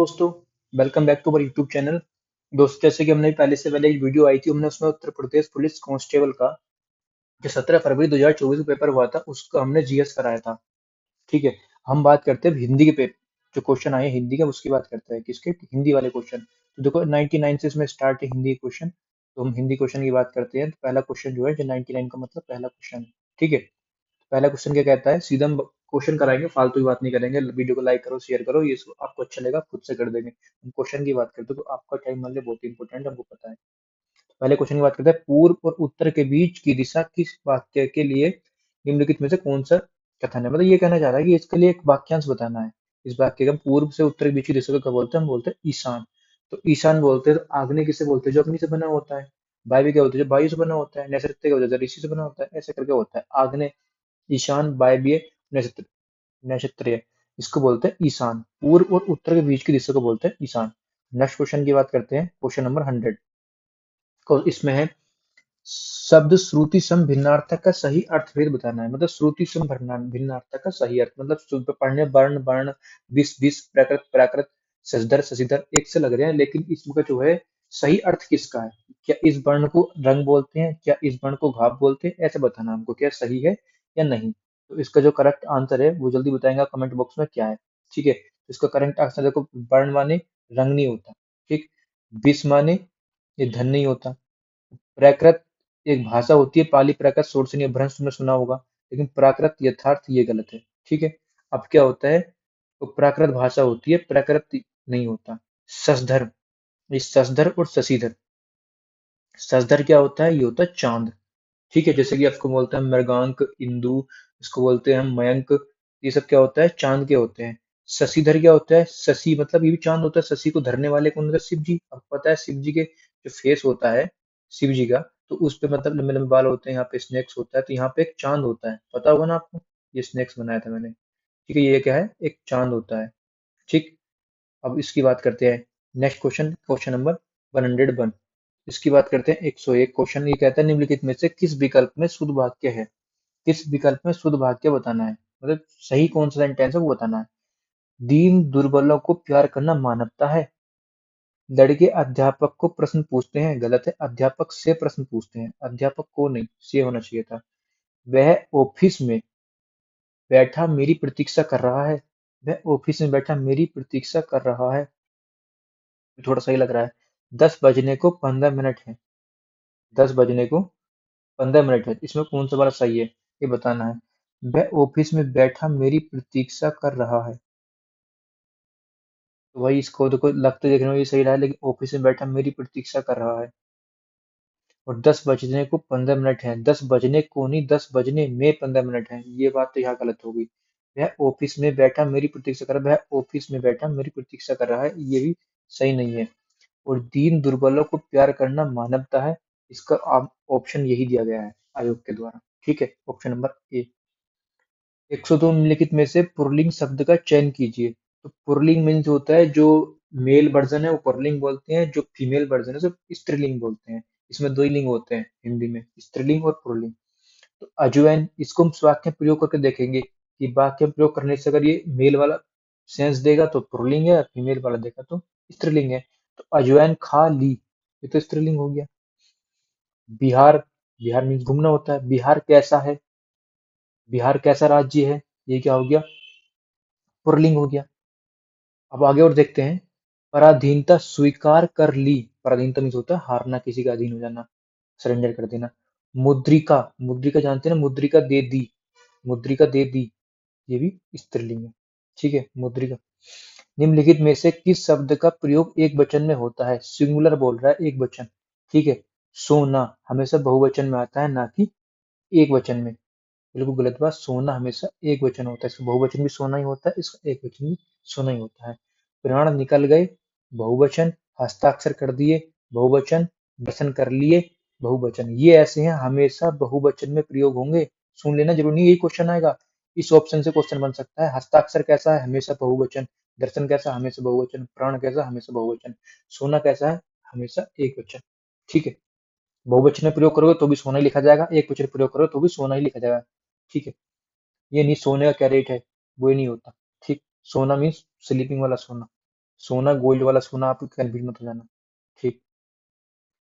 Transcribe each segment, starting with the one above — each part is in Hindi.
दोस्तों, welcome back to our YouTube channel. दोस्तों, जैसे कि हमने पहले एक वीडियो आई थी, हमने उसमें उत्तर प्रदेश पुलिस कांस्टेबल का जो 17 फरवरी 2024 को पेपर हुआ था उसका हमने जीएस कराया था। ठीक है। हम बात करते हैं हिंदी के पेपर, जो क्वेश्चन आए हैं हिंदी का उसकी बात करते हैं। किसके? हिंदी वाले क्वेश्चन। तो देखो 99 से इसमें स्टार्ट है हिंदी क्वेश्चन, तो हम हिंदी क्वेश्चन की बात करते हैं। तो पहला क्वेश्चन जो है, जो 99 का मतलब पहला क्वेश्चन है। ठीक है। पहला क्वेश्चन क्या कहता है, सीधा हम क्वेश्चन कराएंगे, फालतू की बात नहीं करेंगे। वीडियो को लाइक करो, शेयर करो, ये आपको अच्छा लगेगा खुद से कर देंगे। हम क्वेश्चन की बात करते हैं, तो आपका टाइम मान लिया बहुत इंपॉर्टेंट है, हमको पता है। पहले क्वेश्चन की बात करते हैं, पूर्व और उत्तर के बीच की दिशा किस वाक्य के लिए निम्नलिखित में से कौन सा कथन है। मतलब ये कहना चाह रहा है कि इसके लिए एक वाक्यांश बताना है। इस वाक्य का पूर्व से उत्तर के बीच की दिशा को क्या बोलते हैं? हम बोलते हैं ईशान। तो ईशान बोलते हैं। तो आग्नेय किसे बोलते हैं? जो अग्नि से बना होता है। वायव्य क्या होता है? जो वायु से बना होता है। नैऋत्य क्या होता है? जो ऋषि से बना होता है। ऐसे करके होता है आग्नेय, ईशान, वायव्य, नैऋत्य। नक्षत्रीय, इसको बोलते हैं ईशान। पूर्व और उत्तर के बीच की दिशा को बोलते हैं ईशान। नेक्स्ट क्वेश्चन की बात करते हैं, क्वेश्चन नंबर 100 को। इसमें है, शब्द श्रुति सम भिन्नार्थक का सही अर्थभेद बताना है। मतलब श्रुति सम भिन्नार्थक का सही अर्थ, मतलब शुद्ध पढ़ने वर्ण वर्ण, विस विस, प्राकृत प्राकृत, शशधर शशिधर एक से लग रहे हैं, लेकिन इसका जो है सही अर्थ किसका है? क्या इस वर्ण को रंग बोलते हैं? क्या इस वर्ण को घाव बोलते हैं? ऐसे बताना हमको, क्या सही है या नहीं। तो इसका जो करेक्ट आंसर है वो जल्दी बताएंगे कमेंट बॉक्स में क्या है। ठीक है। तो इसका करेक्ट आंसर देखो, वर्ण माने रंग नहीं होता। ठीक। विष माने ये धन नहीं होता। प्राकृत एक भाषा होती है, पाली प्राकृत सोर्स नहीं, भ्रंश तुमने सुना होगा। लेकिन प्राकृत यथार्थ ये गलत है। ठीक है। अब क्या होता है, तो प्राकृत भाषा होती है, प्राकृत नहीं होता। शशधर, इस शशधर और शशिधर। शशधर क्या होता है? ये होता है चांद। ठीक है। जैसे कि आपको बोलते हैं मृगांक, इंदु, इसको बोलते हैं हम मयंक। ये सब क्या होता है? चांद के होते हैं। शशिधर क्या होता है? शशि मतलब ये भी चांद होता है। शशि को धरने वाले कौन होता है? शिव जी। आपको पता है शिव जी के जो फेस होता है शिव जी का, तो उस पे मतलब लंबे लंबे बाल होते हैं, यहाँ पे स्नेक्स होता है, तो यहाँ पे एक चांद होता है, पता होगा ना आपको। ये स्नेक्स बनाया था मैंने। ठीक है। ये क्या है? एक चांद होता है। ठीक। अब इसकी बात करते हैं। Next question, question number 101। इसकी बात करते हैं 101 क्वेश्चन। ये कहता है, निम्नलिखित में से किस विकल्प में शुद्ध वाक्य है? किस विकल्प में शुद्ध वाक्य बताना है, मतलब सही कौन सा सेंटेंस है वो बताना है। दीन दुर्बलों को प्यार करना मानवता है। लड़के अध्यापक को प्रश्न पूछते हैं, गलत है। अध्यापक से प्रश्न पूछते हैं, अध्यापक को नहीं, से होना चाहिए था। वह ऑफिस में बैठा मेरी प्रतीक्षा कर रहा है। वह ऑफिस में बैठा मेरी प्रतीक्षा कर रहा है, थोड़ा सही लग रहा है। 10 बजने को 15 मिनट है। 10 बजने को 15 मिनट है, इसमें कौन सा वाला सही है ये बताना है। वह ऑफिस में बैठा मेरी प्रतीक्षा कर रहा है, तो भाई इसको देखो, लगते देखने में ये सही रहा है, लेकिन ऑफिस में बैठा मेरी प्रतीक्षा कर रहा है। और 10 बजने को 15 मिनट है, 10 बजने को नहीं, 10 बजने में 15 मिनट है, ये बात तो यहाँ गलत हो गई। वह ऑफिस में बैठा मेरी प्रतीक्षा कर रहा है, वह ऑफिस में बैठा मेरी प्रतीक्षा कर रहा है, ये भी सही नहीं है। और दीन दुर्बलों को प्यार करना मानवता है, इसका ऑप्शन यही दिया गया है आयोग के द्वारा। ठीक है। Option number A. 102 निम्नलिखित में से पुल्लिंग शब्द का चयन कीजिए। तो पुल्लिंग मीन्स होता है जो मेल वर्जन है वो पुल्लिंग बोलते हैं, जो फीमेल वर्जन है उसे स्त्रीलिंग बोलते हैं। इसमें दो ही लिंग होते हैं हिंदी में, स्त्रीलिंग और पुल्लिंग। तो अजवाइन, इसको हम वाक्य में प्रयोग करके देखेंगे कि वाक्य में प्रयोग करने से अगर ये मेल वाला सेंस देगा तो पुल्लिंग है, और फीमेल वाला देगा तो स्त्रीलिंग है। तो अजवाइन खा ली, ये तो स्त्रीलिंग हो गया। बिहार, बिहार मीन्स घूमना होता है। बिहार कैसा है, बिहार कैसा राज्य है, ये क्या हो गया? पुल्लिंग हो गया। अब आगे और देखते हैं। पराधीनता स्वीकार कर ली, पराधीनता मीन्स होता है हारना, किसी का अधीन हो जाना, सरेंडर कर देना। मुद्रिका, मुद्रिका जानते हैं ना, मुद्रिका दे दी, मुद्रिका दे दी, ये भी स्त्रीलिंग है। ठीक है। मुद्रिका। निम्नलिखित में से किस शब्द का प्रयोग एक वचन में होता है? सिंगुलर बोल रहा है, एक वचन। ठीक है। सोना हमेशा बहुवचन में आता है, ना कि एक वचन में। बिल्कुल गलत बात, सोना हमेशा एक वचन होता है, इसका बहुवचन भी सोना ही होता है, इसका एक वचन भी सोना ही होता है। प्राण निकल गए, बहुवचन। हस्ताक्षर कर दिए, बहुवचन। दर्शन कर लिए, बहुवचन। ये ऐसे हैं, हमेशा बहुवचन में प्रयोग होंगे। सुन लेना, जरूरी नहीं यही क्वेश्चन आएगा, इस ऑप्शन से क्वेश्चन बन सकता है। हस्ताक्षर कैसा है? हमेशा बहुवचन। दर्शन कैसा? हमेशा बहुवचन। प्राण कैसा? हमेशा बहुवचन। सोना कैसा है? हमेशा एक वचन। ठीक है। बहुवचन में प्रयोग करोगे तो भी सोना ही लिखा जाएगा, एक वचन में प्रयोग करोगे तो भी सोना ही लिखा जाएगा। ठीक है। ये नहीं सोने का क्या रेट है, वो ही नहीं होता। ठीक। सोना मीन्स स्लीपिंग वाला सोना। सोना गोल्ड वाला सोना, आप कंफ्यूज मत हो जाना। ठीक।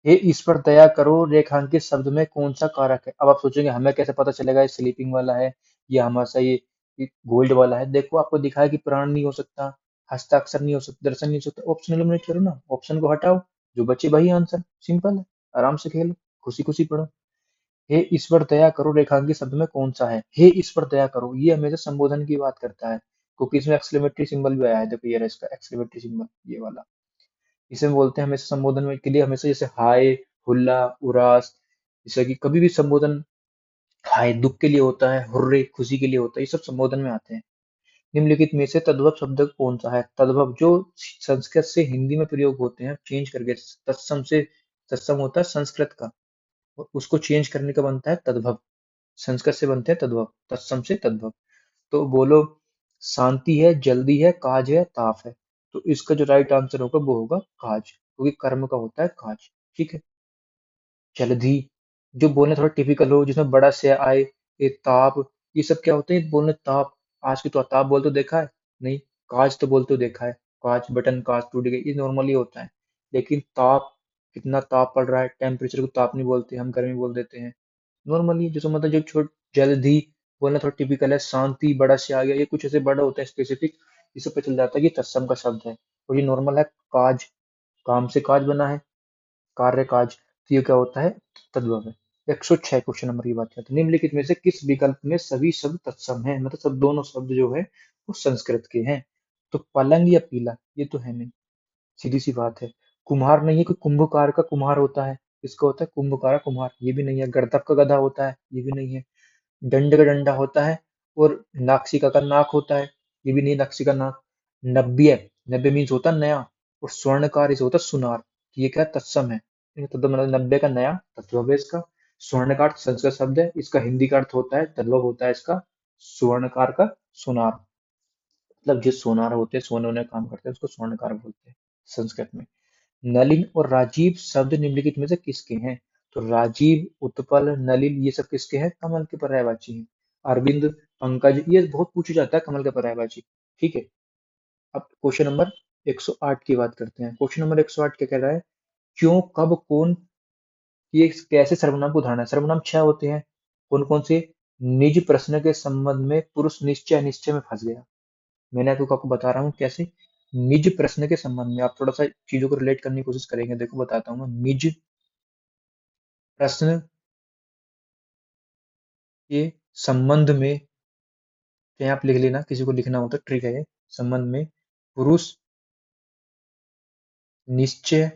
हे ईश्वर दया करो रेखांकित शब्द में कौन सा कारक है। अब आप सोचेंगे हमें कैसे पता चलेगा ये स्लीपिंग वाला है या हमारा ये गोल्ड वाला है। देखो आपको दिखा है कि प्राण नहीं हो सकता, हस्ताक्षर नहीं हो सकता, दर्शन नहीं हो सकता, ऑप्शन एलिमिनेट करो ना, ऑप्शन को हटाओ, जो बचे वही आंसर। सिंपल है, आराम से खेलो, खुशी खुशी पढ़ो। हे ईश्वर दया करो रेखांकित शब्द में कौन सा है। हे ईश्वर दया करो ये हमेशा संबोधन की बात करता है, क्योंकि इसमें एक्सक्लेमेटरी सिंबल भी आया है। देखो ये रहा इसका एक्सक्लेमेटरी सिंबल, ये वाला। इसे हम बोलते हैं हमेशा संबोधन में के लिए, हमेशा जैसे हाय, हुल्ला, उरास, जैसे कि कभी भी संबोधन हाय दुख के लिए होता है, हुर्रे खुशी के लिए होता है, ये सब संबोधन में आते हैं। निम्नलिखित में से तद्भव शब्द कौन सा है। तद्भव जो संस्कृत से हिंदी में प्रयोग होते हैं, चेंज करके तत्सम से, तत्सम होता है संस्कृत का, और उसको चेंज करने का बनता है तद्भव। संस्कृत से बनते हैं तद्भव, तत्सम से तद्भव। तो बोलो, शांति है, जल्दी है, काज है, ताप है। तो इसका जो राइट आंसर होगा वो होगा काज, क्योंकि कर्म का होता है काज। ठीक है। जलधि, जो बोलने थोड़ा टिपिकल हो, जिसमें बड़ा से आए, ये ताप, ये सब क्या होते हैं बोलने। ताप, आज की तो ताप बोल तो देखा है नहीं, काज तो बोल तो देखा है, काज बटन काज टूट गई, ये नॉर्मली होता है। लेकिन ताप, कितना ताप पड़ रहा है, टेम्परेचर को ताप नहीं बोलते, हम गर्मी बोल देते हैं नॉर्मली। जैसे मतलब जो छोट जल्दी बोलना थोड़ा टिपिकल है, शांति बड़ा से आ गया, ये कुछ ऐसे बड़ा होता है स्पेसिफिक, इस पे चल जाता है कि तत्सम का शब्द है। और ये नॉर्मल है, काज, काम से काज बना है, कार्य काज, तो ये क्या होता है, तद्भव है। 106 क्वेश्चन नंबर की बात करते हैं, निम्नलिखित में से किस विकल्प में सभी शब्द तत्सम है, मतलब सब दोनों शब्द जो है वो संस्कृत के हैं। तो पलंग या पीला, ये तो है नहीं, सीधी सी बात है। कुम्हार नहीं है, कोई कुंभकार का कुम्हार होता है, इसका होता है कुंभकार कुम्हार, ये भी नहीं है। गणतप का गधा होता है, ये भी नहीं है। दंड का डंडा होता है, और नाक्षिका का नाक होता है, ये भी नहीं, नाक्षिका नाक। नब्बे, नब्बे मीन्स होता है नया, और स्वर्णकार इसे होता है सुनार, तो ये क्या है, तत्सम है। तद्भव मतलब नब्बे का नया, तद्भव है इसका। स्वर्णकार संस्कृत शब्द है, इसका हिंदी का अर्थ होता है, तद्भव होता है इसका स्वर्णकार का सुनार, मतलब जो सोनार होते हैं, सोने वोने का काम करते हैं, उसको स्वर्णकार बोलते हैं संस्कृत में। नलिन और राजीव शब्द निम्नलिखित में से किसके हैं। तो राजीव, उत्पल, नलिन, ये सब किसके हैं, कमल के पर्यायवाची हैं। अरविंद, पंकज, ये बहुत पूछा जाता है कमल के पर्यायवाची। ठीक है। अब क्वेश्चन नंबर 108 की बात करते हैं। क्वेश्चन नंबर 108 क्या कह रहा है, क्यों, कब, कौन, ये कैसे सर्वनाम को उदाहरण है। सर्वनाम 6 होते हैं, कौन कौन से। निज प्रश्न के संबंध में पुरुष निश्चय अनिश्चय में फंस गया। मैंने आपको बता रहा हूँ कैसे। निज प्रश्न के संबंध में आप थोड़ा सा चीजों को रिलेट करने की कोशिश करेंगे, देखो बताता हूँ मैं। निज प्रश्न के संबंध में, चाहे आप लिख लेना, किसी को लिखना हो तो ट्रिक है ये। संबंध में पुरुष निश्चय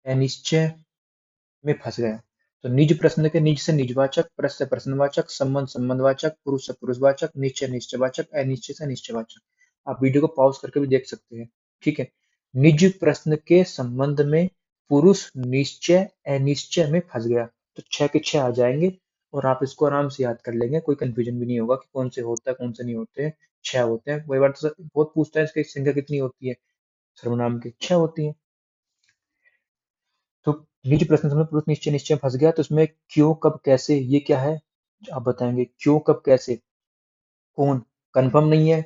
अनिश्चय में फंस गया। तो निज प्रश्न के निज से निजवाचक, प्रश्न से प्रश्नवाचक, संबंध संबंधवाचक, पुरुष से पुरुषवाचक, निश्चय निश्चयवाचक, अनिश्चय से निश्चयवाचक। आप वीडियो को पॉज करके भी देख सकते हैं। ठीक है। निज प्रश्न के संबंध में पुरुष निश्चय अनिश्चय में फंस गया, तो 6 के 6 आ जाएंगे, और आप इसको आराम से याद कर लेंगे, कोई कंफ्यूजन भी नहीं होगा कि कौन से होता है कौन से नहीं होते हैं। 6 होते हैं। वही बात तो बहुत पूछता है, इसकी संख्या कितनी होती है सर्वनाम की, 6 होती है। तो निज प्रश्न में पुरुष निश्चय निश्चय में फंस गया, तो उसमें क्यों कब कैसे, ये क्या है, आप बताएंगे। क्यों कब कैसे, कौन, कंफर्म नहीं है,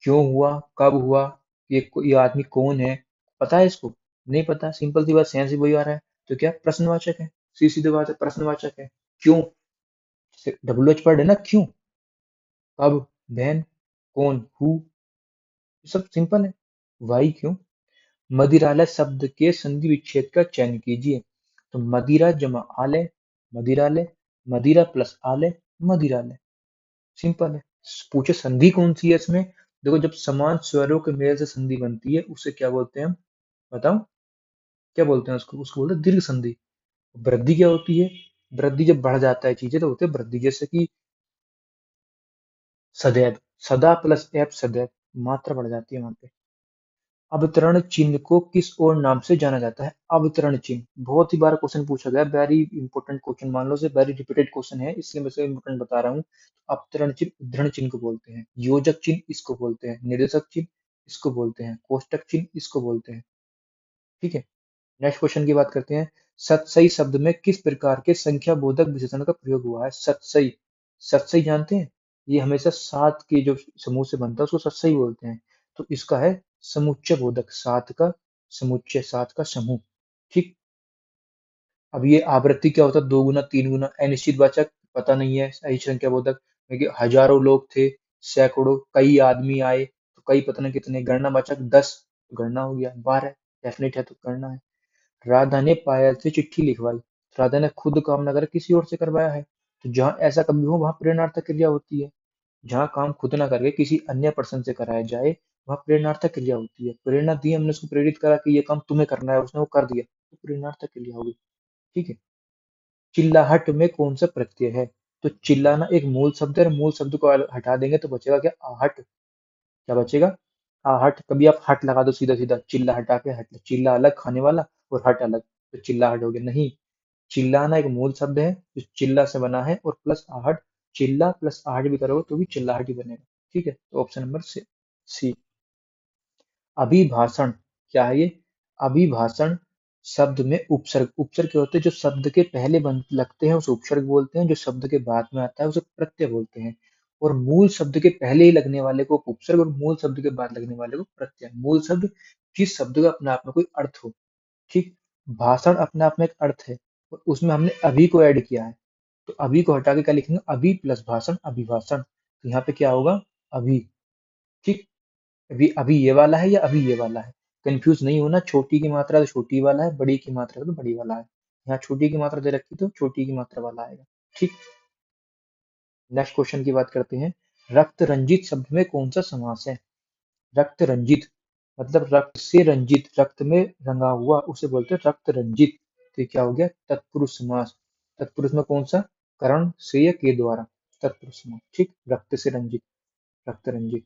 क्यों हुआ, कब हुआ, ये आदमी कौन है, पता है इसको, नहीं पता, सिंपल सी बात, सेंस भी वही आ रहा है, तो क्या प्रश्नवाचक है, सीधी सीधी बात है, प्रश्नवाचक है। क्यों, डब्ल्यू एच वर्ड है ना, क्यों, कब, when, कौन, हु, सब सिंपल है। वाई क्यों। मदिरालय शब्द के संधि विच्छेद का चयन कीजिए। तो मदिरा जमा आलय, मदिरालय, मदिरा प्लस आलय, मदिरालय, सिंपल है। पूछे संधि कौन सी है इसमें, देखो जब समान स्वरों के मेल से संधि बनती है उसे क्या बोलते हैं हम, बताओ, क्या बोलते हैं उसको, उसको बोलते हैं दीर्घ संधि। वृद्धि क्या होती है, वृद्धि जब बढ़ जाता है चीजें तो होते हैं वृद्धि, जैसे कि सदैव, सदा प्लस एप सदैव, मात्रा बढ़ जाती है वहां पे। अवतरण चिन्ह को किस और नाम से जाना जाता है। अवतरण चिन्ह बहुत ही बार क्वेश्चन पूछा गया, वेरी इंपॉर्टेंट क्वेश्चन, मान लो से वेरी रिपीटेड क्वेश्चन है, इसलिए मैं से इंपॉर्टेंट बता रहा हूँ। अवतरण चिन्ह उद्धरण चिन्ह को बोलते हैं, योजक चिन्ह इसको बोलते हैं, निर्देशक चिन्ह इसको बोलते हैं, कोष्टक चिन्ह इसको बोलते हैं। ठीक है। नेक्स्ट क्वेश्चन की बात करते हैं। सतसई शब्द में किस प्रकार के संख्या बोधक विशेषण का प्रयोग हुआ है। सतसई, सतसई जानते हैं, ये हमेशा सात के जो समूह से बनता है उसको सतसई बोलते हैं। तो इसका है समुच्चय बोधक, सात का समुच्चय, सात का समूह। ठीक। अब ये आवृत्ति क्या होता है, दो गुना, तीन गुना, अनिश्चित वाचक पता नहीं है, सही संख्या बोधक देखिए हजारों लोग थे, सैकड़ों, कई आदमी आए, तो कई पता नहीं कितने, गणनावाचक 10, तो गणना हो गया, 12 डेफिनेट है तो गणना है। राधा ने पायल से चिट्ठी लिखवाई, राधा ने खुद काम न कर किसी और से करवाया है, तो जहां ऐसा कभी हो वहां प्रेरणार्थक क्रिया होती है। जहां काम खुद ना करके किसी अन्य पर्सन से कराया जाए वहां प्रेरणार्थक क्रिया होती है। प्रेरणा दी, हमने उसको प्रेरित करा कि ये काम तुम्हें करना है, उसने वो कर दिया, तो प्रेरणार्थक क्रिया होगी। ठीक है। चिल्लाहट में कौन सा प्रत्यय है? तो चिल्लाना एक मूल शब्द है, मूल शब्द को हटा देंगे तो बचेगा क्या, आहट। क्या बचेगा, आहट। कभी आप हट लगा दो सीधा सीधा, चिल्ला हटा के हट, चिल्ला अलग खाने वाला और हट अलग, तो चिल्लाहट हो गया, नहीं। चिल्लाना एक मूल शब्द है जो चिल्ला से बना है और प्लस आहट, चिल्ला प्लस आहट भी करोगे तो भी चिल्लाहट ही बनेगा। ठीक है, तो ऑप्शन नंबर सी। अभिभाषण क्या है ये? अभिभाषण शब्द में उपसर्ग, उपसर्ग क्या होते हैं, जो शब्द के पहले बन लगते हैं उसे उपसर्ग बोलते हैं, जो शब्द के बाद में आता है उसे प्रत्यय बोलते हैं। और मूल शब्द के पहले ही लगने वाले को उपसर्ग और मूल शब्द के बाद लगने वाले को प्रत्यय। मूल शब्द जिस शब्द का अपने आप में कोई अर्थ हो। ठीक। भाषण अपने आप में एक अर्थ है और उसमें हमने अभी को ऐड किया है, तो अभी को हटा के क्या लिखेंगे, अभी प्लस भाषण, अभिभाषण, तो यहाँ पे क्या होगा, अभी। ठीक। अभी अभी ये वाला है या अभी ये वाला है, कंफ्यूज नहीं होना, छोटी की मात्रा तो छोटी वाला है, बड़ी की मात्रा तो बड़ी वाला है। यहाँ छोटी की मात्रा दे रखी तो छोटी की मात्रा वाला आएगा। ठीक। नेक्स्ट क्वेश्चन की बात करते हैं। रक्त रंजित शब्द में कौन सा समास है? रक्त रंजित मतलब रक्त से रंजित, रक्त में रंगा हुआ उसे बोलते हैं रक्त रंजित। तो ये क्या हो गया, तत्पुरुष समास। तत्पुरुष में कौन सा, करण से या के द्वारा, तत्पुरुष समास। ठीक, रक्त से रंजित, रक्त रंजित।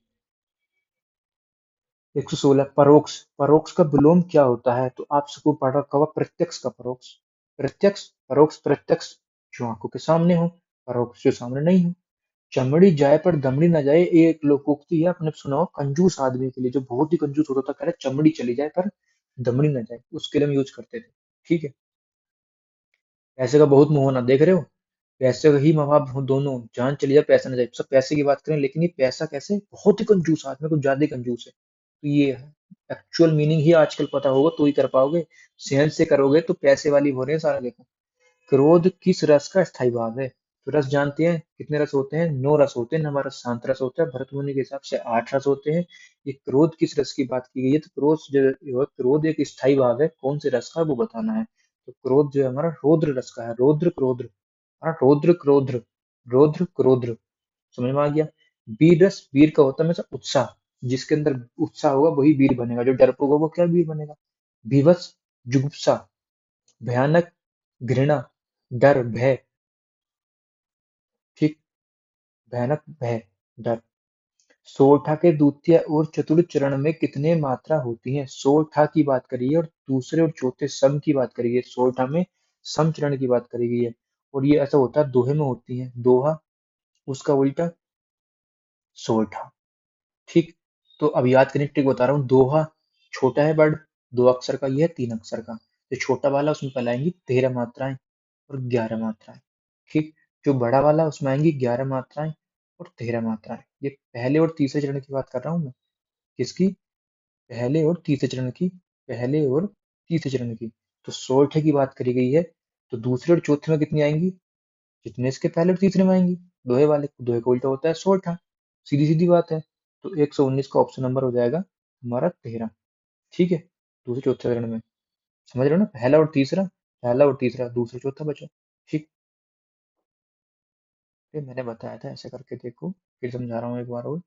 116 परोक्ष, परोक्ष का विलोम क्या होता है? तो आप सबको पढ़ रखा होगा प्रत्यक्ष का परोक्ष। प्रत्यक्ष, परोक्ष, प्रत्यक्ष जो आंखों के सामने हो, परोक्ष जो सामने नहीं हो। चमड़ी जाए पर दमड़ी न जाए, ये एक लोकोक्ति है, आपने सुना हो, कंजूस आदमी के लिए, जो बहुत ही कंजूस होता था, कह रहे चमड़ी चली जाए पर दमड़ी न जाए, उसके लिए हम यूज करते थे। ठीक है। पैसे का बहुत मोह होना, देख रहे हो, पैसे का ही माँ बाप हो दोनों, जान चली जाए पैसा न जाए, सब पैसे की बात करें, लेकिन ये पैसा कैसे, बहुत ही कंजूस आदमी, कुछ ज्यादा ही कंजूस है, तो ये एक्चुअल मीनिंग ही आजकल पता होगा तो ही कर पाओगे, सेंस से करोगे तो पैसे वाली हो रहे हैं सारा। देखो, क्रोध किस रस का स्थायी भाव है? तो रस जानते हैं कितने रस होते हैं, 9 रस होते हैं, हमारा शांत रस होता है, भरत मुनि के हिसाब से 8 रस होते हैं। ये क्रोध किस रस की बात की गई है, तो क्रोध एक स्थायी भाव है, कौन से रस का है वो बताना है। तो क्रोध जो है हमारा रौद्र रस का है, रौद्र क्रोध, हाँ रौद्र क्रोध, रौद्र क्रोध, समझ में आ गया। वीर रस, वीर का होता है हमेशा उत्साह, जिसके अंदर उत्साह होगा वही वीर बनेगा, जो डरपोक होगा वो क्या वीर बनेगा। विवश, जुगुप्सा, भयानक, घृणा, डर, भय। ठीक, भयानक, भय, डर। सोरठा के द्वितीय और चतुर्थ चरण में कितने मात्रा होती है? सोरठा की बात करिए और दूसरे और चौथे सम की बात करिए, सोरठा में सम चरण की बात करी गई है, और ये ऐसा होता है दोहे में होती है, दोहा उसका उल्टा सोरठा। ठीक। तो अब याद करने की ट्रिक बता रहा हूँ, दोहा छोटा है वर्ड, 2 अक्षर का, ये है 3 अक्षर का, जो छोटा वाला उसमें पहले आएंगी 13 मात्राएं और 11 मात्राएं। ठीक। जो बड़ा वाला उसमें आएंगी 11 मात्राएं और 13 मात्राएं। ये पहले और तीसरे चरण की बात कर रहा हूँ मैं, किसकी, पहले और तीसरे चरण की, पहले और तीसरे चरण की। तो सोरठे की बात करी गई है, तो दूसरे और चौथे में कितनी आएंगी, जितने इसके पहले और तीसरे में आएंगी, दोहे वाले, दोहे का उल्टा होता है सोरठा, सीधी सीधी बात है। तो 119 का ऑप्शन नंबर हो जाएगा हमारा 13। ठीक है, दूसरे चौथे चरण में, समझ रहे हो ना, पहला और तीसरा, पहला और तीसरा, दूसरा चौथा बचा। ठीक है, मैंने बताया था ऐसे करके देखो, फिर समझा रहा हूँ एक बार और।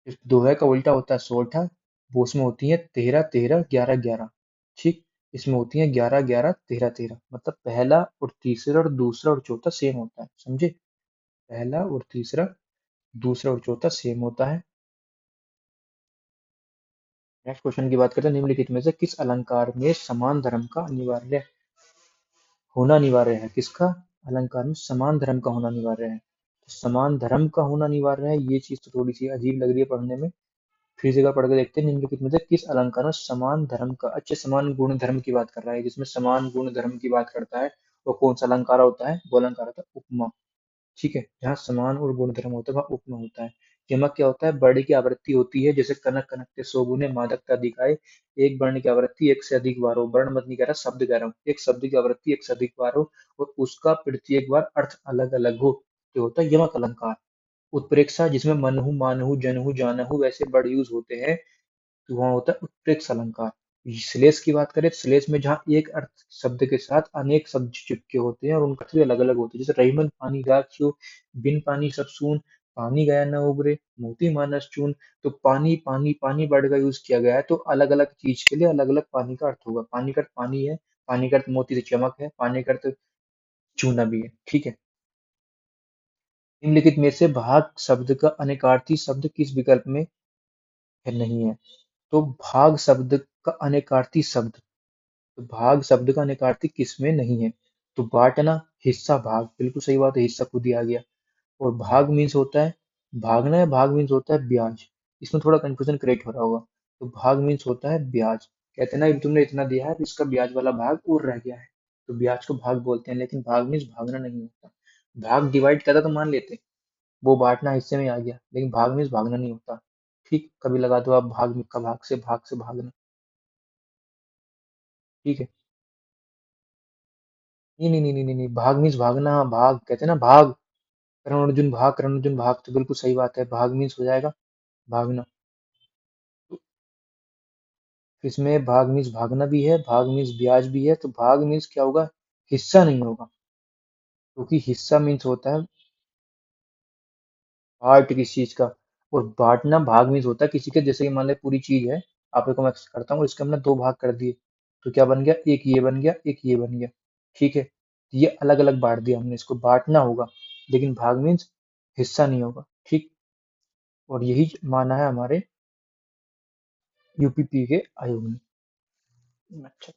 इस दोहे का उल्टा होता है सोरठा, वो उसमें होती है 13 13 11 11। ठीक। इसमें होती है 11 11 13 13, मतलब पहला और तीसरा और दूसरा और चौथा सेम होता है, समझे, पहला और तीसरा, दूसरा और चौथा सेम होता है। नेक्स्ट क्वेश्चन की बात करते हैं, निम्नलिखित में से किस अलंकार में समान धर्म का अनिवार्य होना अनिवार्य है? किसका अलंकार में समान धर्म का होना अनिवार्य है? तो समान धर्म का होना अनिवार्य है, ये चीज तो थोड़ी सी अजीब लग रही है पढ़ने में, फिर जगह पढ़ के देखते हैं। निम्नलिखित में से किस अलंकार में समान धर्म का, अच्छा समान गुण धर्म की बात कर रहा है, जिसमें समान गुण धर्म की बात करता है वो कौन सा अलंकार होता है, वो अलंकार होता है उपमा। ठीक है, जहाँ समान और गुण धर्म होता है वहाँ उपमा होता है। यमक क्या होता है? वर्ण की आवृत्ति होती है, जैसे कनक कनकते शोभूने मादकता दिखाए। एक वर्ण की आवृत्ति एक से अधिक बार हो, वर्ण मत नहीं कह रहा, शब्द कह रहा हूँ। एक शब्द की आवृत्ति एक से अधिक बार हो और उसका प्रत्येक बार अर्थ अलग अलग हो, तो होता है यमक अलंकार। उत्प्रेक्षा, जिसमें मनहु मानहु जनहु जानहु वैसे वर्ड यूज होते हैं, तो वहाँ होता है उत्प्रेक्ष अलंकार। श्लेष की बात करें तो श्लेष में जहाँ एक अर्थ शब्द के साथ अनेक शब्द चिपके होते हैं और उनका अर्थ भी अलग अलग होते हैं, जैसे रहीमन पानी राखियो, बिन पानी सब सून, पानी गया न उबरे, मोती मानस चून। तो पानी पानी पानी वर्ड का यूज किया गया है, तो अलग अलग चीज के लिए अलग अलग पानी का अर्थ होगा। पानी का अर्थ पानी है, पानी का अर्थ मोती से चमक है, पानी का अर्थ चूना भी है। ठीक है। निम्नलिखित में से भाग शब्द का अनेकार्थी शब्द किस विकल्प में नहीं है? तो भाग शब्द का अनेकार्थी शब्द, तो भाग शब्द का अनेकार्थी किसमें नहीं है? तो बांटना, हिस्सा, भाग, बिल्कुल सही बात है, हिस्सा खुद ही आ गया। और भाग मीन्स होता है भागना, या भाग मीन्स होता है ब्याज। इसमें थोड़ा कंफ्यूजन क्रिएट हो रहा होगा। तो भाग मीन्स होता है ब्याज। कहते हैं ना कि तुमने इतना दिया है, अब इसका ब्याज वाला भाग और रह गया है, तो ब्याज को भाग बोलते हैं, लेकिन भाग मीन्स भागना नहीं होता। भाग डिवाइड करता तो मान लेते, वो बांटना हिस्से में आ गया, लेकिन भाग मीन्स भागना नहीं होता। ठीक, कभी लगा दो आप भाग का, भाग से भागना। ठीक है। नहीं नहीं नहीं नहीं नहीं नहीं, भाग मीन्स भागना, भाग कहते हैं ना, भाग, करण अर्जुन भाग, करण अर्जुन भाग, तो बिल्कुल सही बात है, भाग मीन्स हो जाएगा भागना। तो इसमें भाग मीन्स भागना भी है, भाग मीन्स ब्याज भी है, तो भाग मीन्स क्या होगा? हिस्सा नहीं होगा, क्योंकि हिस्सा मीन्स होता है पार्ट किसी चीज का। और बांटना भाग मीन्स होता है किसी के, जैसे कि मान ले पूरी चीज है, आप को मैं करता हूँ, इसके हमने दो भाग कर दिए, तो क्या बन गया? एक ये बन गया, एक ये बन गया। ठीक है, तो ये अलग अलग बांट दिया हमने, इसको बांटना होगा, लेकिन भाग मीन्स हिस्सा नहीं होगा। ठीक। और यही माना है हमारे यूपीपी के आयोग ने। अच्छा,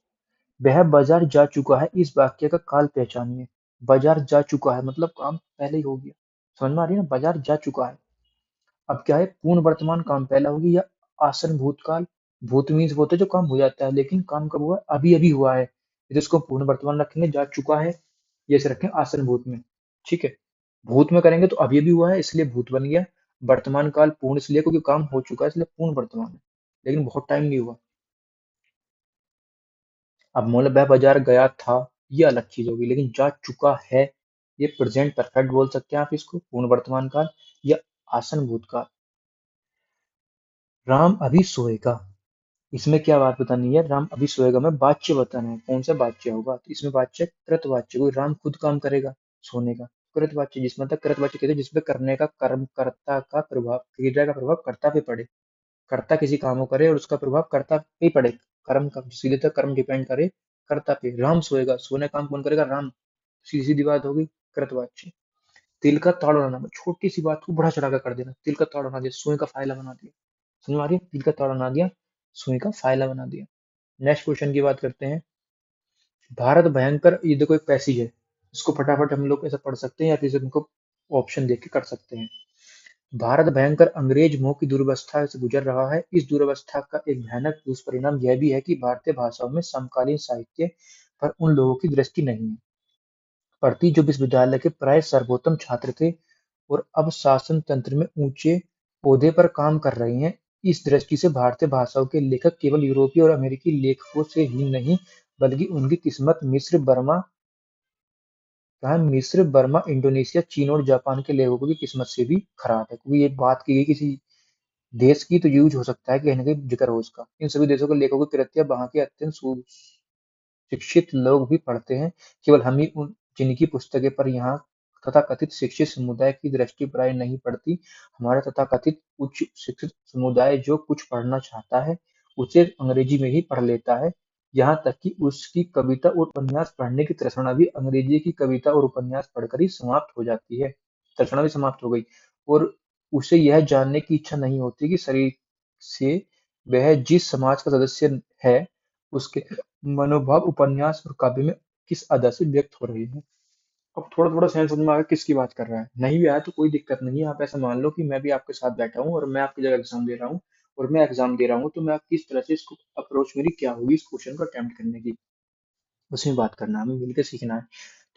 वह बाजार जा चुका है, इस वाक्य का काल पहचानिए। बाजार जा चुका है मतलब काम पहले ही हो गया, समझ में आ रही है ना? बाजार जा चुका है। अब क्या है, पूर्ण वर्तमान काम पहला होगी या आसन भूतकाल? भूत मीन्स वो होता है जो काम हो जाता है, लेकिन काम कब हुआ? अभी अभी हुआ है, तो इसको पूर्ण वर्तमान रखेंगे, जा चुका है ये से रखें आसन भूत में। ठीक है। भूत में करेंगे तो अभी अभी हुआ है, इसलिए भूत बन गया। वर्तमान काल पूर्ण इसलिए क्योंकि काम हो चुका है, इसलिए पूर्ण वर्तमान है, लेकिन बहुत टाइम नहीं हुआ। अब मौल वह बाजार गया था, ये अलग चीज होगी, लेकिन जा चुका है, ये प्रेजेंट परफेक्ट बोल सकते हैं आप इसको, पूर्ण वर्तमान काल या आसन भूतकाल। राम अभी सोएगा, इसमें क्या बात बतानी है? राम अभी सोएगा में वाच्य बताना है, कौन सा वाच्य होगा? तो इसमें वाच्य कृत वाच्य, कोई राम खुद काम करेगा सोने का, कृत वाच्य, जिसमें तक कृत वाच्य कहते हैं जिसमें करने का कर्म, कर्ता का प्रभाव, क्रिया का प्रभाव कर्ता पे पड़े। कर्ता किसी काम को करे और उसका प्रभाव कर्ता पे ही पड़े, कर्म का सीधे तक कर्म डिपेंड करे कर्ता पे। राम सोएगा, सोने का काम कौन करेगा? राम। सीधी सीधी बात होगी, कृतवाच्य। तिल का ताड़ बनाना, छोटी सी बात को बड़ा चढ़ा कर देना, तिल का ताड़ बना दिया, सुई का फायला बना दिया। समझ में आ रही है? तिल का ताड़ बना दिया, सुई का फायला बना दिया। नेक्स्ट क्वेश्चन की बात करते हैं। भारत भयंकर, ये देखो एक पैसेज है, इसको फटाफट हम लोग ऐसा पढ़ सकते हैं या फिर इनको ऑप्शन देख के कर सकते हैं। भारत भयंकर अंग्रेज मोह की दुर्वस्था से गुजर रहा है। इस दुर्वस्था का एक भयानक दुष्परिणाम यह भी है कि भारतीय भाषाओं में समकालीन साहित्य पर उन लोगों की दृष्टि नहीं है पढ़ती जो विश्वविद्यालय के प्राय सर्वोत्तम छात्र थे और अब शासन तंत्र में ऊंचे ओहदे पर काम कर रहे हैं। इस दृष्टि से भारतीय भाषाओं के लेखक केवल यूरोपीय और अमेरिकी लेखकों से ही नहीं, बल्कि उनकी किस्मत मिस्र, बर्मा, कहा मिस्र, बर्मा, इंडोनेशिया, चीन और जापान के लेखकों की किस्मत से भी खराब है। क्योंकि ये बात की गई किसी देश की, तो यूज हो सकता है कि कहीं ना कहीं जिक्र हो उसका। इन सभी देशों के लेखकों की कृतियां वहां के अत्यंत शिक्षित लोग भी पढ़ते हैं, केवल हम ही उन जिनकी पुस्तकें पर यहाँ तथाकथित शिक्षित समुदाय की दृष्टि प्राय नहीं पड़ती। हमारा तथाकथित उच्च शिक्षित समुदाय जो कुछ पढ़ना चाहता है उसे अंग्रेजी में ही पढ़ लेता है, यहाँ तक कि उसकी कविता और उपन्यास पढ़ने की तृष्णा भी अंग्रेजी की कविता और उपन्यास पढ़कर ही समाप्त हो जाती है। तृष्णा भी समाप्त हो गई, और उसे यह जानने की इच्छा नहीं होती कि शरीर से वह जिस समाज का सदस्य है उसके मनोभाव उपन्यास और काव्य में किस अदा से व्यक्त हो रहे हैं। अब थोड़ा थोड़ा सेंस समझ में आ गया किसकी बात कर रहा है। नहीं भी आया तो कोई दिक्कत नहीं है, आप ऐसा मान लो कि मैं भी आपके साथ बैठा हूँ और मैं आपकी जगह एग्जाम दे रहा हूँ, और मैं एग्जाम दे रहा हूँ, तो मैं किस तरह से इसको अप्रोच मेरी क्या होगी इस क्वेश्चन को अटेम्प्ट करने की, उसमें बात करना है, हमें मिलकर सीखना है।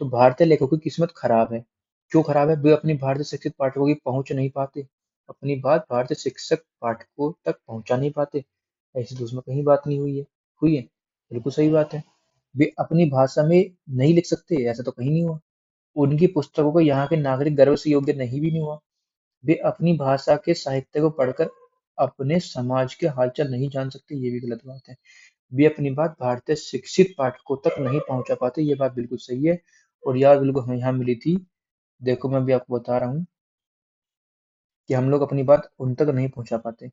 तो भारतीय लेखकों की किस्मत खराब है। क्यों खराब है? वे अपनी भारतीय शिक्षित पाठकों की पहुंच नहीं पाते। अपनी बात भारतीय शिक्षक पाठकों तक पहुंचा नहीं पाते, ऐसी तो उसमें कहीं बात नहीं हुई है, बिल्कुल सही बात है। वे अपनी भाषा में नहीं लिख सकते, ऐसा तो कहीं नहीं हुआ। उनकी पुस्तकों को यहाँ के नागरिक गर्व से योग्य नहीं भी नहीं हुआ। वे अपनी भाषा के साहित्य को पढ़कर अपने समाज के हालचाल नहीं जान सकते, ये भी गलत बात है। वे अपनी बात भारतीय शिक्षित पाठकों तक नहीं पहुंचा पाते, ये बात बिल्कुल सही है। और यार बिल्कुल हमें यहाँ मिली थी, देखो मैं भी आपको बता रहा हूँ कि हम लोग अपनी बात उन तक नहीं पहुंचा पाते।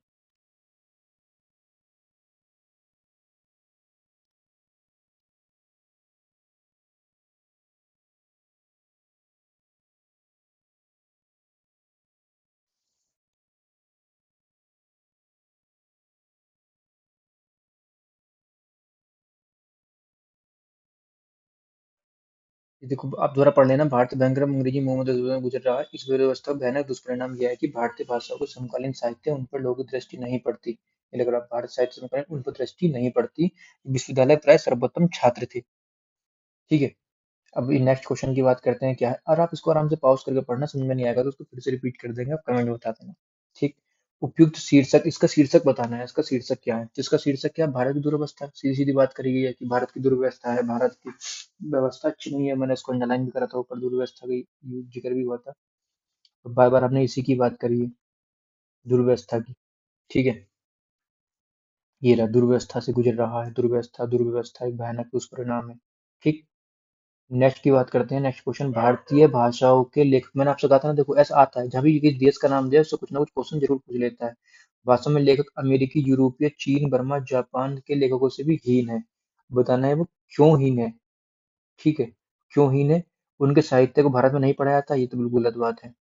ये देखो आप दोबारा पढ़ लेना। भारत भयंकर अंग्रेजी मोहम्मद में गुजर रहा है। इस व्यवस्था का भयानक दुष्परिणाम यह है कि भारतीय भाषा को समकालीन साहित्य उन पर लोगों की दृष्टि नहीं पड़ती। ये अगर आप भारत साहित्य से पढ़ें, उन पर दृष्टि नहीं पड़ती। विश्वविद्यालय प्राय सर्वोत्तम छात्र थे। ठीक है। अब नेक्स्ट क्वेश्चन की बात करते हैं क्या है, और आप इसको आराम से पॉज करके पढ़ना, समझ में नहीं आएगा तो उसको फिर से रिपीट कर देंगे, आप कमेंट में बता देना। ठीक। उपयुक्त शीर्षक, इसका शीर्षक बताना है, इसका शीर्षक क्या है, जिसका शीर्षक क्या है, भारत की दुर्व्यवस्था। सीधी सीधी बात करी गई है कि भारत की दुर्व्यवस्था है, भारत की व्यवस्था अच्छी नहीं है। मैंने इसको अंडरलाइन भी करा था, ऊपर दुर्व्यवस्था का जिक्र भी हुआ था। तो बार बार हमने इसी की बात करी है, दुर्व्यवस्था की। ठीक है। ये रहा, दुर्व्यवस्था से गुजर रहा है, दुर्व्यवस्था दुर्व्यवस्था एक भयानक दुष्परिणाम है। ठीक। नेक्स्ट की बात करते हैं। नेक्स्ट क्वेश्चन, भारतीय भाषाओं के लेखक। मैंने आपसे कहा था ना, देखो ऐसा आता है जब भी किसी देश का नाम दिया उससे कुछ ना कुछ क्वेश्चन जरूर पूछ लेता है। वास्तव में लेखक अमेरिकी, यूरोपीय, चीन, बर्मा, जापान के लेखकों से भी हीन है। बताना है वो क्यों हीन है। ठीक है। क्यों हीन है। उनके साहित्य को भारत में नहीं पढ़ा जाता, ये तो बिल्कुल गलत बात है।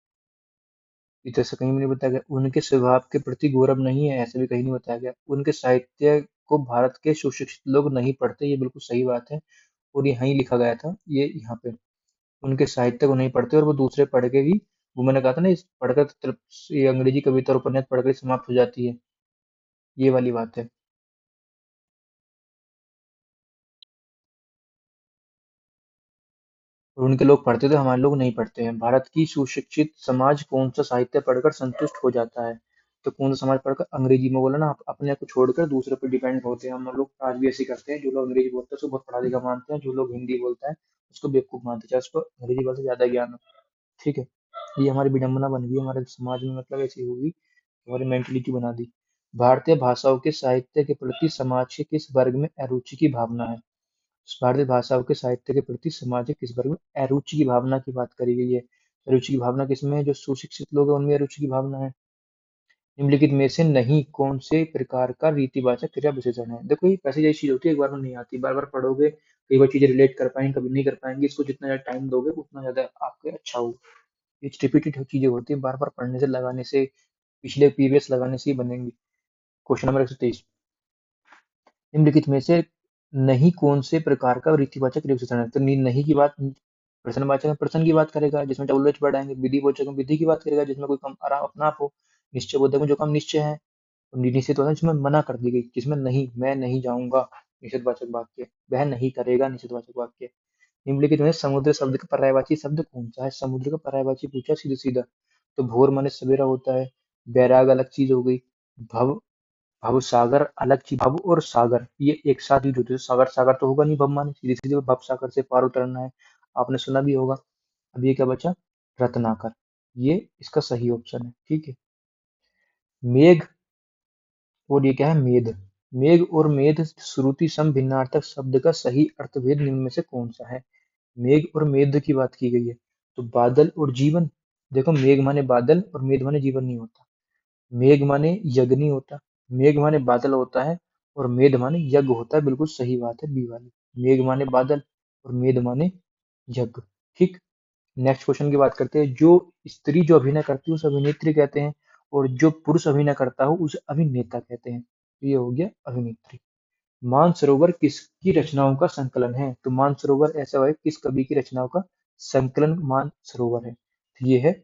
ये तो ऐसा कहीं भी नहीं बताया गया। उनके स्वभाव के प्रति गौरव नहीं है, ऐसा भी कहीं नहीं बताया गया। उनके साहित्य को भारत के सुशिक्षित लोग नहीं पढ़ते, ये बिल्कुल सही बात है। और यहीं लिखा गया था, ये यहाँ पे उनके साहित्य को नहीं पढ़ते, और वो दूसरे पढ़ के भी, वो मैंने कहा था ना, इस पढ़कर ये अंग्रेजी कविता और उपन्यास पढ़कर ही समाप्त हो जाती है, ये वाली बात है। और उनके लोग पढ़ते थे, हमारे लोग नहीं पढ़ते हैं। भारत की सुशिक्षित समाज कौन सा साहित्य पढ़कर संतुष्ट हो जाता है। तो कौन सा समाज पढ़कर, अंग्रेजी में बोला ना, आप अपने आप को छोड़कर दूसरे पर डिपेंड होते हैं। हम लोग आज भी ऐसे ही करते हैं। जो लोग अंग्रेजी बोलते हैं उसको बहुत पढ़ा लिखा मानते हैं, जो लोग हिंदी बोलता है उसको बेवकूफ मानते हैं, चाहे उसको अंग्रेजी भाषा ज्यादा ज्ञान हो। ठीक है। ये हमारी विडंबना बन गई हमारे समाज में, मतलब ऐसी होगी, हमारी मेंटेलिटी बना दी। भारतीय भाषाओं के साहित्य के प्रति समाज के किस वर्ग में अरुचि की भावना है। भारतीय भाषाओं के साहित्य के प्रति समाज के किस वर्ग में अरुचि की भावना की बात करी गई है। अरुचि की भावना किसमें है, जो सुशिक्षित लोग हैं उनमें अरुचि की भावना है। निम्नलिखित में से नहीं कौन से प्रकार का रीतिवाचक क्रिया विशेषण है। देखो ये पैसे जैसी चीज होती है, एक बार में नहीं आती, बार बार पढ़ोगे कई बार चीजें रिलेट कर पाएंगे, कभी नहीं कर पाएंगे। इसको जितना ज्यादा टाइम दोगे उतना ज्यादा आपके अच्छा होगा। ये रिपीटेड चीजें होती है, बार बार पढ़ने से, लगाने से, पिछले प्रीवियस लगाने से ही बनेंगी। क्वेश्चन नंबर 123, निम्नलिखित में से नहीं कौन से प्रकार का रीतिवाचक क्रिया विशेषण है। तो नहीं की बात प्रश्नवाचक में प्रश्न की बात करेगा, जिसमें डबल एच वर्ड आएंगे। विधि बोधक में विधि की बात करेगा, जिसमें कोई काम आराम अपना आप हो। निश्चय बोधक में जो काम निश्चय है। और निषेध होता है जिसमें मना कर दी गई, जिसमें नहीं, मैं नहीं जाऊंगा, निषेधवाचक वाक्य। वह नहीं करेगा, निषेधवाचक वाक्य। निम्नलिखित में समुद्र शब्द का पर्यायवाची शब्द कौन सा है। समुद्र का पर्यायवाची पूछा सीधा सीधा, तो भोर माने सवेरा होता है। बैराग अलग चीज हो गई। भव, भव सागर अलग चीज। भव और सागर ये एक साथ यूज होते हैं। सागर सागर तो होगा नहीं, भव माने सीधे सीधे भव सागर से पार उतरना है। आपने सुना भी होगा। अब ये क्या बचा, रत्नाकर। ये इसका सही ऑप्शन है। ठीक है। मेघ, और ये क्या है, मेध। मेघ और मेध श्रुति सम भिन्नार्थक शब्द का सही अर्थभेद निम्न में से कौन सा है। मेघ और मेध की बात की गई है, तो बादल और जीवन। देखो मेघ माने बादल और मेघ माने जीवन नहीं होता। मेघ माने यज्ञ नहीं होता। मेघ माने बादल होता है, और मेघ माने यज्ञ होता है। बिल्कुल सही बात है, बी वाली। मेघ माने बादल और मेघ माने यज्ञ। ठीक। नेक्स्ट क्वेश्चन की बात करते हैं। जो स्त्री जो अभिनय करती है उसे अभिनेत्री कहते हैं, और जो पुरुष अभिनय करता हो उसे अभिनेता कहते हैं। तो ये हो गया अभिनेत्री। मानसरोवर किसकी रचनाओं का संकलन है। तो मानसरोवर ऐसा है, किस कवि की रचनाओं का संकलन मानसरोवर है। तो ये है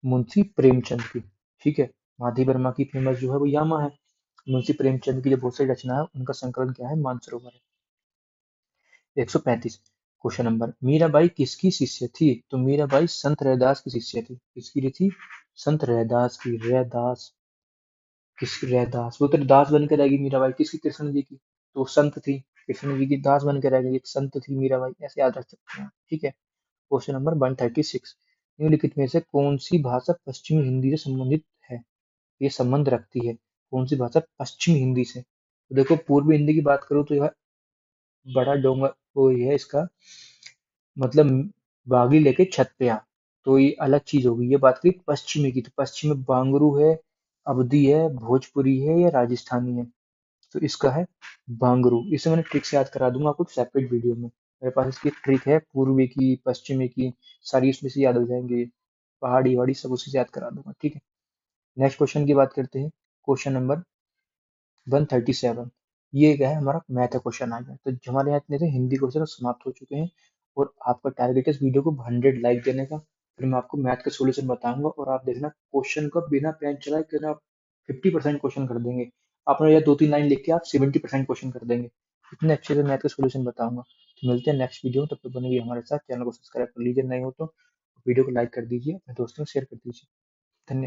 मुंशी प्रेमचंद की। ठीक है। माधी वर्मा की फेमस जो है वो यामा है। मुंशी प्रेमचंद की जो बहुत सारी रचना है उनका संकलन क्या है, मानसरोवर है। 135 क्वेश्चन नंबर, मीराबाई किसकी शिष्य थी। तो मीराबाई संत रैदास की शिष्य थी। किसकी थी, संत रैदास की, रैदास किसकी, रैदास, वो तो दास बन के रहेगी मीराबाई, किसकी, कृष्ण जी की, तो वो संत थी, कृष्ण जी की दास बन के रह गई, एक संत थी मीराबाई, ऐसे याद रख सकते हैं, ठीक है। क्वेश्चन नंबर 136, निम्नलिखित में से कौन सी भाषा पश्चिमी हिंदी से संबंधित है, ये संबंध रखती है, कौन सी भाषा पश्चिमी हिंदी से, तो देखो पूर्वी हिंदी की बात करूँ तो यह बड़ा डोंगर, वो ये है इसका मतलब, बागी लेके छत पे आ, तो ये अलग चीज होगी, ये बात करी पश्चिमी की, तो पश्चिम में बांगरू है, अवधी है, भोजपुरी है या राजस्थानी है, तो इसका है बांगरू। इसे मैंने ट्रिक से याद करा दूंगा आपको सेपरेट वीडियो में, मेरे पास इसकी ट्रिक है, पूर्वी की, पश्चिमी की, सारी उसमें से याद हो जाएंगे, पहाड़ी वहाड़ी सब उसी से याद करा दूंगा, ठीक है। नेक्स्ट क्वेश्चन की बात करते हैं, क्वेश्चन नंबर 137, ये क्या है, हमारा मैथ का क्वेश्चन आ गया, तो जो हमारे यहाँ इतने थे हिंदी क्वेश्चन समाप्त हो चुके हैं, और आपका टारगेट है इस वीडियो को 100 लाइक देने का, फिर मैं आपको मैथ का सोल्यूशन बताऊंगा, और आप देखना क्वेश्चन को बिना पेन चलाए करना, आप 50% क्वेश्चन कर देंगे, आपने या 2-3 लाइन लिख के आप 70% क्वेश्चन कर देंगे, इतने अच्छे से मैथ का सोल्यूशन बताऊंगा। तो मिलते हैं नेक्स्ट वीडियो में, तब तक बनेगी हमारे साथ, चैनल को सब्सक्राइब कर लीजिए, नए हो तो वीडियो को लाइक कर दीजिए, अपने दोस्तों में शेयर कर दीजिए, धन्यवाद।